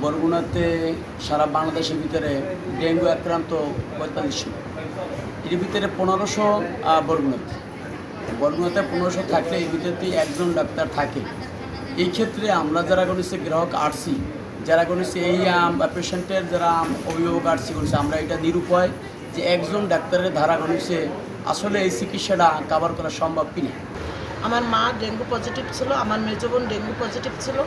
বরগুনাতে সারা বাংলাদেশের ভিতরে ডেঙ্গু আক্রান্ত ৪৫০০, এর ভিতরে ১৫০০ বরগুনাতে ১৫০০ থাকলে এর ভিতরে একজন ডাক্তার থাকে। এই ক্ষেত্রে আমরা যারা গণিছে গ্রাহক আসছি, যারা গণিছে এই পেশেন্টের যারা অভিভাবক আসছি করেছে, আমরা এটা নিরুপায় যে একজন ডাক্তারের ধারা গণিছে আসলে এই চিকিৎসাটা কভার করা সম্ভব কিনা। আমার মা ডেঙ্গু পজিটিভ ছিল, আমার মেজো বোন ডেঙ্গু পজিটিভ ছিল।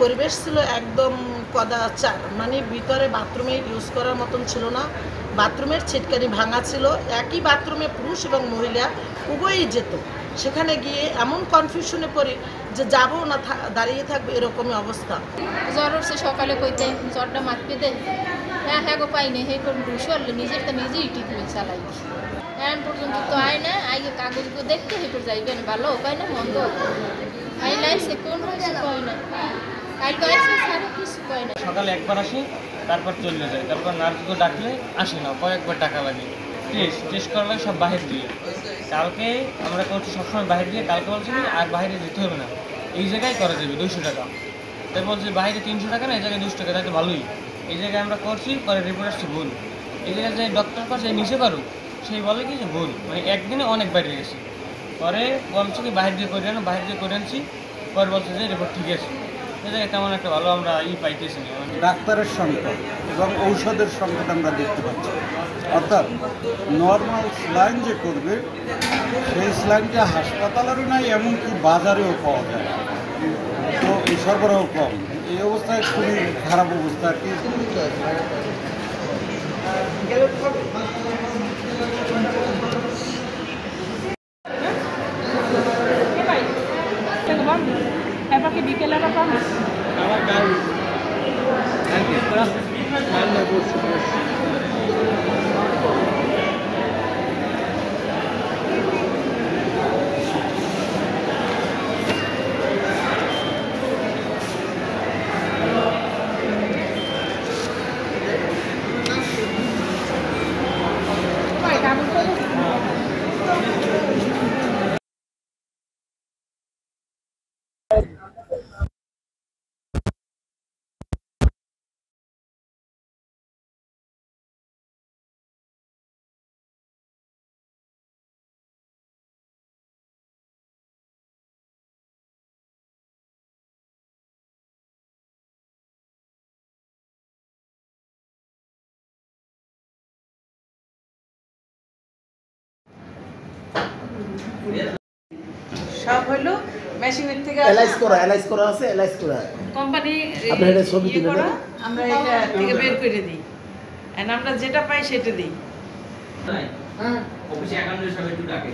পরিবেশ ছিল একদম কদাচার, মানে ভিতরে বাথরুমে ইউজ করার মতন ছিল না। বাথরুমের ছিটকানি ভাঙা ছিল, একই বাথরুমে পুরুষ এবং মহিলা উভয়ই যেত। সেখানে গিয়ে এমন কনফিউশনে পড়ি যে যাবো না দাঁড়িয়ে থাকবে, এরকমই অবস্থা। জ্বর উঠছে সকালে কইতে জ্বরটা মাততে দে, হ্যাঁ হ্যাঁ গো পাই না, হে করুন সরলে নিজেরটা নিজেই ট্রিটমেন্ট চালাই। এখন পর্যন্ত তো আয় না, আগে কাগজগুলো দেখতে হেঁটে যাইবেন, ভালো পাই না মন্দ আই লাইছে কোন হয়েছে কয় না, কালকে আসছে সারা কিছু কয় না। সকালে একবার আসে, তারপর চলে যায়, তারপর নার্সগুলো ডাকলে আসে না, কয়েকবার টাকা লাগে। টেস্ট করা লাগে সব বাহির দিয়ে। কালকে আমরা করছি সবসময় বাহির দিয়ে, কালকে বলছি আর বাইরে যেতে হবে না, এই জায়গায় করা যাবে 200 টাকা। তাই বলছে বাইরে 300 টাকা না, এই জায়গায় 200 টাকা, তাই তো ভালোই। এই জায়গায় আমরা করছি, পরে রিপোর্ট আসছে ভুল। এই জায়গায় যে ডক্টর করছে নিচে করুক, সেই বলে কি যে ভুল, মানে একদিনে অনেক বাইরে গেছে। পরে বলছে কি বাইরে দিয়ে করে আনো, বাইরে দিয়ে করে আনছি, পরে বলছে যে রিপোর্ট ঠিক আছে। এই জায়গায় তেমন একটা ভালো আমরা পাইতেছি না। ডাক্তারের সংকট এবং ঔষধের সংকট আমরা দেখতে পাচ্ছি। অর্থাৎ নর্মাল স্লাইন যে করবে, সেই স্লাইনটা হাসপাতালেরও নাই, এমনকি বাজারেও পাওয়া যায়, তো এই সরবরাহ কম। এই অবস্থায় খুবই খারাপ অবস্থা আর কি। বিকেলে আমার গান সব হলো মেশিনের থেকে এলাইজ করা আছে, এলাইজ করা কোম্পানি আপনি এটা ছবি তুলে দেন, আমরা এটা থেকে বের করে দিই, এন্ড আমরা যেটা পাই সেটা দিই। অফিসে অ্যাকাউন্টের সবাই একটু ডাকে।